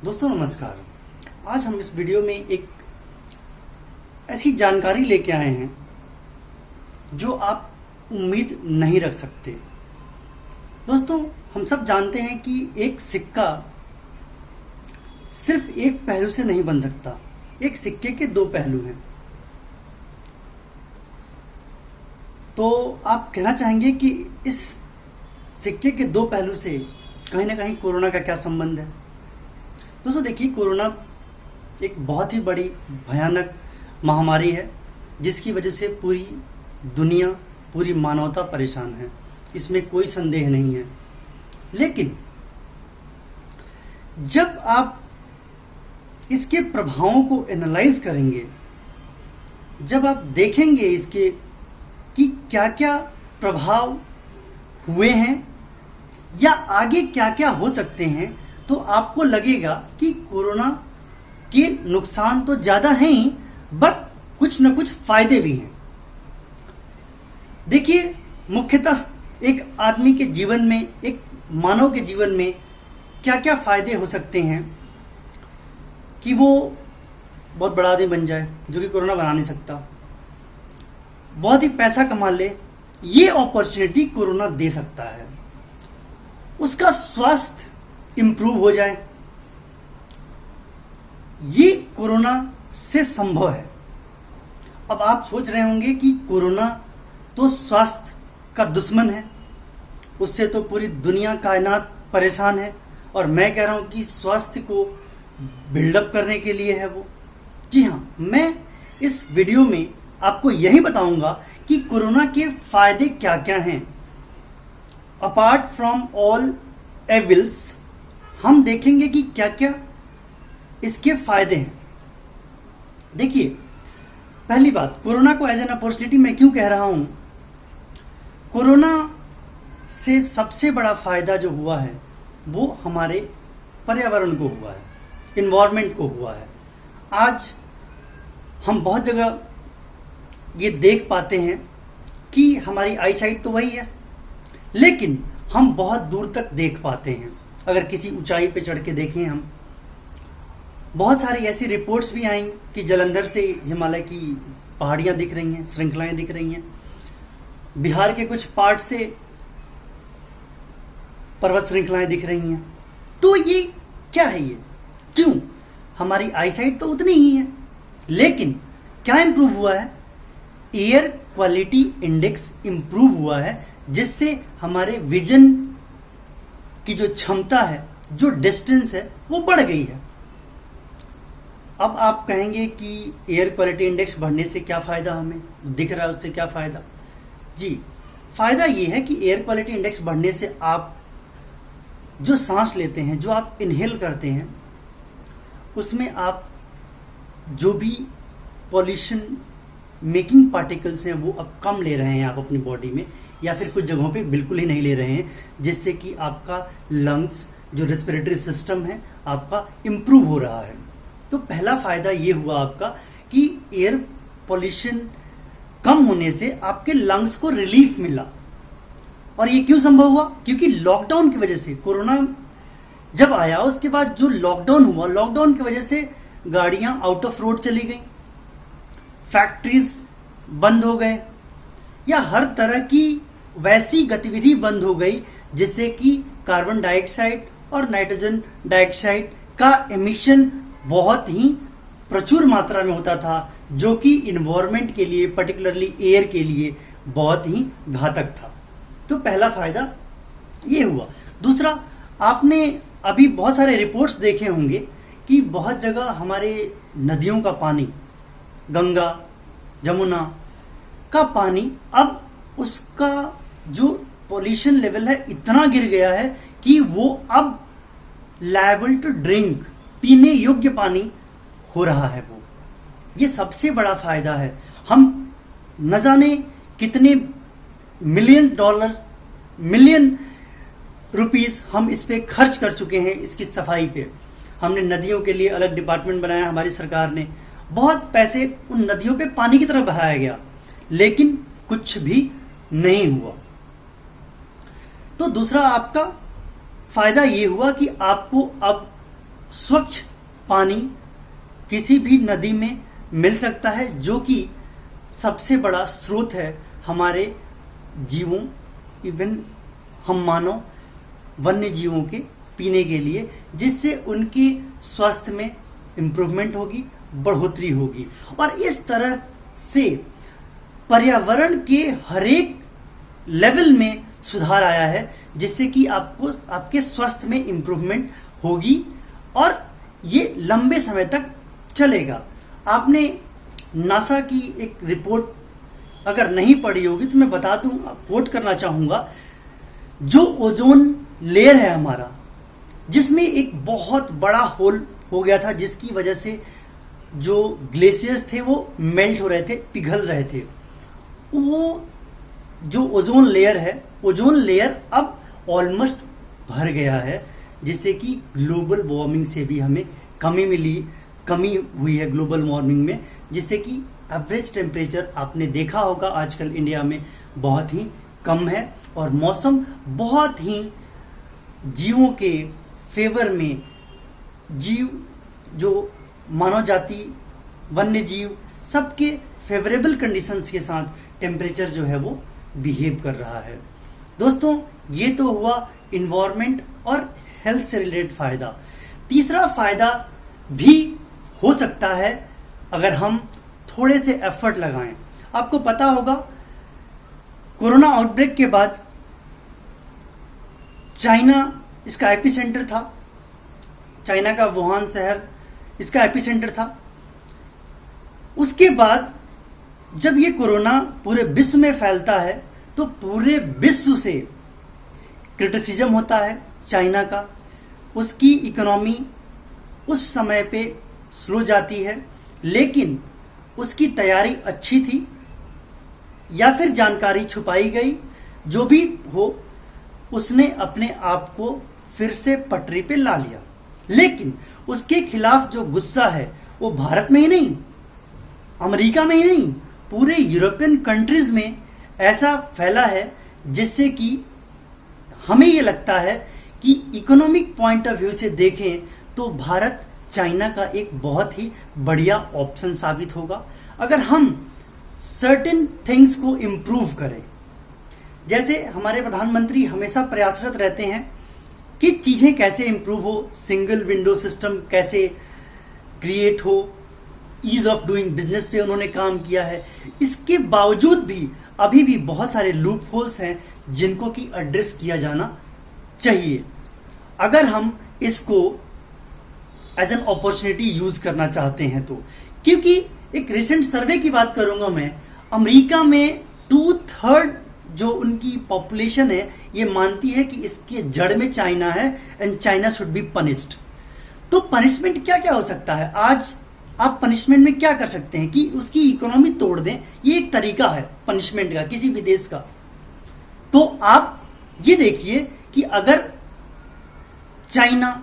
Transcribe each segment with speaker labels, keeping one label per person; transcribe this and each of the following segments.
Speaker 1: दोस्तों नमस्कार। आज हम इस वीडियो में एक ऐसी जानकारी लेके आए हैं जो आप उम्मीद नहीं रख सकते। दोस्तों हम सब जानते हैं कि एक सिक्का सिर्फ एक पहलू से नहीं बन सकता। एक सिक्के के दो पहलू हैं। तो आप कहना चाहेंगे कि इस सिक्के के दो पहलू से कहीं ना कहीं कोरोना का क्या संबंध है। दोस्तों देखिए, कोरोना एक बहुत ही बड़ी भयानक महामारी है जिसकी वजह से पूरी दुनिया, पूरी मानवता परेशान है। इसमें कोई संदेह नहीं है। लेकिन जब आप इसके प्रभावों को एनालाइज करेंगे, जब आप देखेंगे इसके कि क्या क्या प्रभाव हुए हैं या आगे क्या क्या हो सकते हैं, तो आपको लगेगा कि कोरोना के नुकसान तो ज्यादा हैं ही, बट कुछ न कुछ फायदे भी हैं। देखिए, मुख्यतः एक आदमी के जीवन में, एक मानव के जीवन में क्या क्या फायदे हो सकते हैं कि वो बहुत बड़ा आदमी बन जाए, जो कि कोरोना बना नहीं सकता, बहुत ही पैसा कमा ले, ये अपॉर्चुनिटी कोरोना दे सकता है। उसका स्वास्थ्य इंप्रूव हो जाए, ये कोरोना से संभव है। अब आप सोच रहे होंगे कि कोरोना तो स्वास्थ्य का दुश्मन है, उससे तो पूरी दुनिया कायनात परेशान है, और मैं कह रहा हूं कि स्वास्थ्य को बिल्डअप करने के लिए है वो। जी हां, मैं इस वीडियो में आपको यही बताऊंगा कि कोरोना के फायदे क्या क्या हैं। अपार्ट फ्रॉम ऑल एविल्स, हम देखेंगे कि क्या क्या इसके फायदे हैं। देखिए, पहली बात, कोरोना को एज एन अपॉर्चुनिटी मैं क्यों कह रहा हूं। कोरोना से सबसे बड़ा फायदा जो हुआ है वो हमारे पर्यावरण को हुआ है, इन्वायरमेंट को हुआ है। आज हम बहुत जगह ये देख पाते हैं कि हमारी आई साइट तो वही है, लेकिन हम बहुत दूर तक देख पाते हैं। अगर किसी ऊंचाई पे चढ़ के देखें हम, बहुत सारी ऐसी रिपोर्ट्स भी आई कि जलंधर से हिमालय की पहाड़ियां दिख रही हैं, श्रृंखलाएं दिख रही हैं। बिहार के कुछ पार्ट से पर्वत श्रृंखलाएं दिख रही हैं। तो ये क्या है? ये क्यों? हमारी आईसाइट तो उतनी ही है, लेकिन क्या इंप्रूव हुआ है? एयर क्वालिटी इंडेक्स इंप्रूव हुआ है, जिससे हमारे विजन की जो क्षमता है, जो डिस्टेंस है, वो बढ़ गई है। अब आप कहेंगे कि एयर क्वालिटी इंडेक्स बढ़ने से क्या फायदा हमें दिख रहा है, उससे क्या फायदा? जी, फायदा ये है कि एयर क्वालिटी इंडेक्स बढ़ने से आप जो सांस लेते हैं, जो आप इनहेल करते हैं, उसमें आप जो भी पॉल्यूशन मेकिंग पार्टिकल्स हैं वो अब कम ले रहे हैं आप अपनी बॉडी में, या फिर कुछ जगहों पे बिल्कुल ही नहीं ले रहे हैं, जिससे कि आपका लंग्स, जो रेस्पिरेटरी सिस्टम है, आपका इंप्रूव हो रहा है। तो पहला फायदा ये हुआ आपका कि एयर पॉल्यूशन कम होने से आपके लंग्स को रिलीफ मिला। और ये क्यों संभव हुआ? क्योंकि लॉकडाउन की वजह से, कोरोना जब आया उसके बाद जो लॉकडाउन हुआ, लॉकडाउन की वजह से गाड़ियां आउट ऑफ रोड चली गई, फैक्ट्रीज बंद हो गए, या हर तरह की वैसी गतिविधि बंद हो गई जिससे कि कार्बन डाइऑक्साइड और नाइट्रोजन डाइऑक्साइड का एमिशन बहुत ही प्रचुर मात्रा में होता था, जो कि इन्वायरमेंट के लिए, पर्टिकुलरली एयर के लिए बहुत ही घातक था। तो पहला फायदा ये हुआ। दूसरा, आपने अभी बहुत सारे रिपोर्ट्स देखे होंगे कि बहुत जगह हमारे नदियों का पानी, गंगा, जमुना का पानी, अब उसका जो पॉल्यूशन लेवल है इतना गिर गया है कि वो अब लायबल टू ड्रिंक, पीने योग्य पानी हो रहा है वो। ये सबसे बड़ा फायदा है। हम न जाने कितने मिलियन रुपीस हम इस पे खर्च कर चुके हैं, इसकी सफाई पे। हमने नदियों के लिए अलग डिपार्टमेंट बनाया, हमारी सरकार ने बहुत पैसे उन नदियों पे पानी की तरफ बहाया गया, लेकिन कुछ भी नहीं हुआ। तो दूसरा आपका फायदा ये हुआ कि आपको अब स्वच्छ पानी किसी भी नदी में मिल सकता है, जो कि सबसे बड़ा स्रोत है हमारे जीवों, इवन हम मानव वन्य जीवों के पीने के लिए, जिससे उनके स्वास्थ्य में इम्प्रूवमेंट होगी, बढ़ोतरी होगी। और इस तरह से पर्यावरण के हरेक लेवल में सुधार आया है, जिससे कि आपको आपके स्वास्थ्य में इम्प्रूवमेंट होगी और ये लंबे समय तक चलेगा। आपने नासा की एक रिपोर्ट अगर नहीं पढ़ी होगी तो मैं बता दूं, कोट करना चाहूंगा। जो ओजोन लेयर है हमारा, जिसमें एक बहुत बड़ा होल हो गया था, जिसकी वजह से जो ग्लेशियर्स थे वो मेल्ट हो रहे थे, पिघल रहे थे। वो जो ओजोन लेयर है, ओजोन लेयर अब ऑलमोस्ट भर गया है, जिससे कि ग्लोबल वार्मिंग से भी हमें कमी हुई है ग्लोबल वार्मिंग में, जिससे कि एवरेज टेम्परेचर आपने देखा होगा आजकल इंडिया में बहुत ही कम है और मौसम बहुत ही जीवों के फेवर में, जीव जो मानव जाति, वन्य जीव, सबके फेवरेबल कंडीशंस के साथ टेम्परेचर जो है वो बिहेव कर रहा है। दोस्तों, ये तो हुआ इन्वायरमेंट और हेल्थ से रिलेटेड फायदा। तीसरा फायदा भी हो सकता है अगर हम थोड़े से एफर्ट लगाएं। आपको पता होगा, कोरोना आउटब्रेक के बाद चाइना इसका एपिसेंटर था, चाइना का वुहान शहर इसका एपिसेंटर था। उसके बाद जब ये कोरोना पूरे विश्व में फैलता है तो पूरे विश्व से क्रिटिसिज्म होता है चाइना का। उसकी इकोनॉमी उस समय पे स्लो जाती है, लेकिन उसकी तैयारी अच्छी थी या फिर जानकारी छुपाई गई, जो भी हो, उसने अपने आप को फिर से पटरी पे ला लिया। लेकिन उसके खिलाफ जो गुस्सा है वो भारत में ही नहीं, अमेरिका में ही नहीं, पूरे यूरोपियन कंट्रीज में ऐसा फैला है, जिससे कि हमें ये लगता है कि इकोनॉमिक पॉइंट ऑफ व्यू से देखें तो भारत चाइना का एक बहुत ही बढ़िया ऑप्शन साबित होगा, अगर हम सर्टेन थिंग्स को इम्प्रूव करें। जैसे हमारे प्रधानमंत्री हमेशा प्रयासरत रहते हैं कि चीजें कैसे इम्प्रूव हो, सिंगल विंडो सिस्टम कैसे क्रिएट हो, ईज ऑफ डूइंग बिजनेस पे उन्होंने काम किया है। इसके बावजूद भी अभी भी बहुत सारे लूप होल्स हैं जिनको कि एड्रेस किया जाना चाहिए, अगर हम इसको एज एन अपॉर्चुनिटी यूज करना चाहते हैं तो। क्योंकि एक रिसेंट सर्वे की बात करूंगा मैं, अमेरिका में 2/3 जो उनकी पॉपुलेशन है ये मानती है कि इसके जड़ में चाइना है and China should be punished. तो पनिशमेंट क्या क्या हो सकता है? आज आप पनिशमेंट में क्या कर सकते हैं कि उसकी इकोनॉमी तोड़ दें, ये एक तरीका है पनिशमेंट का किसी भी देश का। तो आप ये देखिए कि अगर चाइना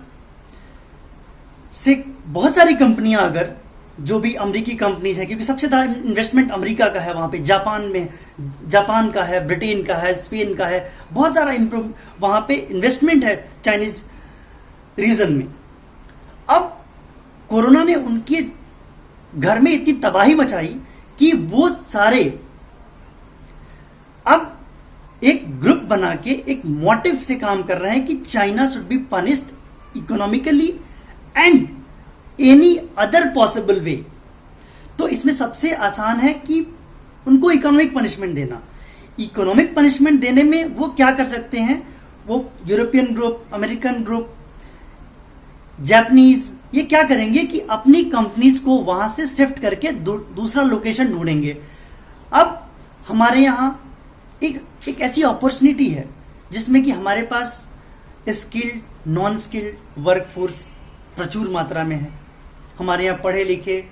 Speaker 1: से बहुत सारी कंपनियां, अगर जो भी अमेरिकी कंपनीज है, क्योंकि सबसे ज्यादा इन्वेस्टमेंट अमेरिका का है वहां पे, जापान का है, ब्रिटेन का है, स्पेन का है, बहुत सारा इम्प्रूव वहां पे इन्वेस्टमेंट है चाइनीज रीजन में। अब कोरोना ने उनके घर में इतनी तबाही मचाई कि वो सारे अब एक ग्रुप बना के एक मोटिव से काम कर रहे हैं कि China should be punished economically and any other possible way. तो इसमें सबसे आसान है कि उनको इकोनॉमिक पनिशमेंट देना। इकोनॉमिक पनिशमेंट देने में वो क्या कर सकते हैं, वो European group, American group, Japanese, ये क्या करेंगे कि अपनी कंपनीज को वहां से शिफ्ट करके दूसरा लोकेशन ढूंढेंगे। अब हमारे यहां एक ऐसी अपॉर्चुनिटी है जिसमें कि हमारे पास स्किल्ड, नॉन स्किल्ड वर्कफोर्स प्रचुर मात्रा में है। हमारे यहाँ पढ़े लिखे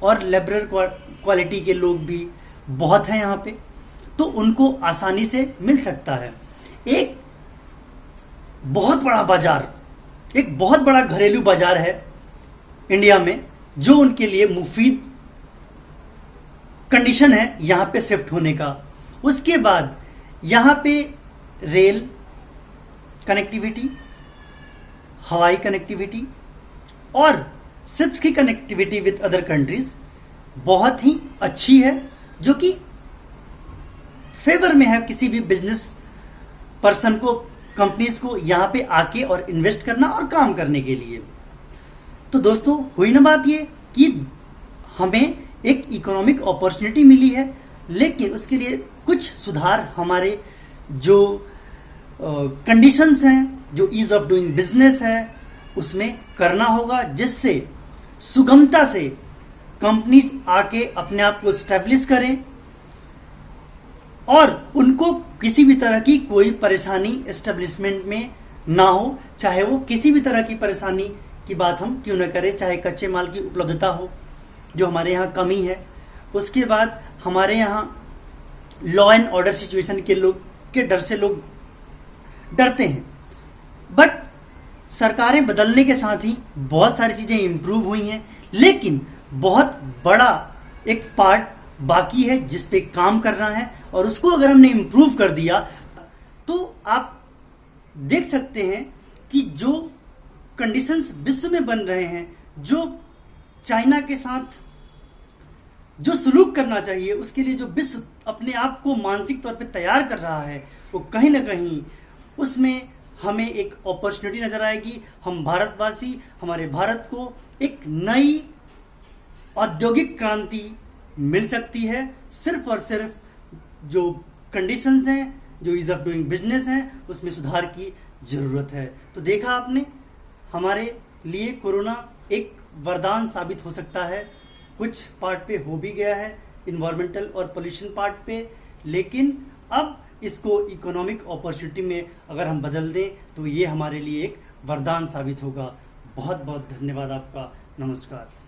Speaker 1: और लिबरल क्वालिटी के लोग भी बहुत हैं यहाँ पे, तो उनको आसानी से मिल सकता है। एक बहुत बड़ा बाजार, एक बहुत बड़ा घरेलू बाजार है इंडिया में, जो उनके लिए मुफीद कंडीशन है यहां पे शिफ्ट होने का। उसके बाद यहां पे रेल कनेक्टिविटी, हवाई कनेक्टिविटी, और शिप्स की कनेक्टिविटी विद अदर कंट्रीज बहुत ही अच्छी है, जो कि फेवर में है किसी भी बिजनेस पर्सन को, कंपनीज को यहाँ पे आके और इन्वेस्ट करना और काम करने के लिए। तो दोस्तों, हुई ना बात ये कि हमें एक इकोनॉमिक अपॉर्चुनिटी मिली है, लेकिन उसके लिए कुछ सुधार हमारे जो कंडीशंस हैं, जो ईज ऑफ डूइंग बिजनेस है, उसमें करना होगा, जिससे सुगमता से कंपनीज आके अपने आप को स्टैब्लिश करें और उनको किसी भी तरह की कोई परेशानी एस्टेब्लिशमेंट में ना हो, चाहे वो किसी भी तरह की परेशानी की बात हम क्यों न करें, चाहे कच्चे माल की उपलब्धता हो जो हमारे यहाँ कमी है, उसके बाद हमारे यहाँ लॉ एंड ऑर्डर सिचुएशन के डर से लोग डरते हैं। बट सरकारें बदलने के साथ ही बहुत सारी चीजें इंप्रूव हुई हैं, लेकिन बहुत बड़ा एक पार्ट बाकी है जिस पे काम करना है, और उसको अगर हमने इंप्रूव कर दिया तो आप देख सकते हैं कि जो कंडीशंस विश्व में बन रहे हैं, जो चाइना के साथ जो सलूक करना चाहिए, उसके लिए जो विश्व अपने आप को मानसिक तौर पे तैयार कर रहा है, वो कहीं ना कहीं उसमें हमें एक अपॉर्चुनिटी नजर आएगी। हम भारतवासी, हमारे भारत को एक नई औद्योगिक क्रांति मिल सकती है, सिर्फ और सिर्फ जो कंडीशंस हैं, जो ईज ऑफ डूइंग बिजनेस हैं, उसमें सुधार की जरूरत है। तो देखा आपने, हमारे लिए कोरोना एक वरदान साबित हो सकता है, कुछ पार्ट पे हो भी गया है, इन्वायरमेंटल और पोल्यूशन पार्ट पे, लेकिन अब इसको इकोनॉमिक अपॉर्चुनिटी में अगर हम बदल दें तो ये हमारे लिए एक वरदान साबित होगा। बहुत बहुत धन्यवाद आपका। नमस्कार।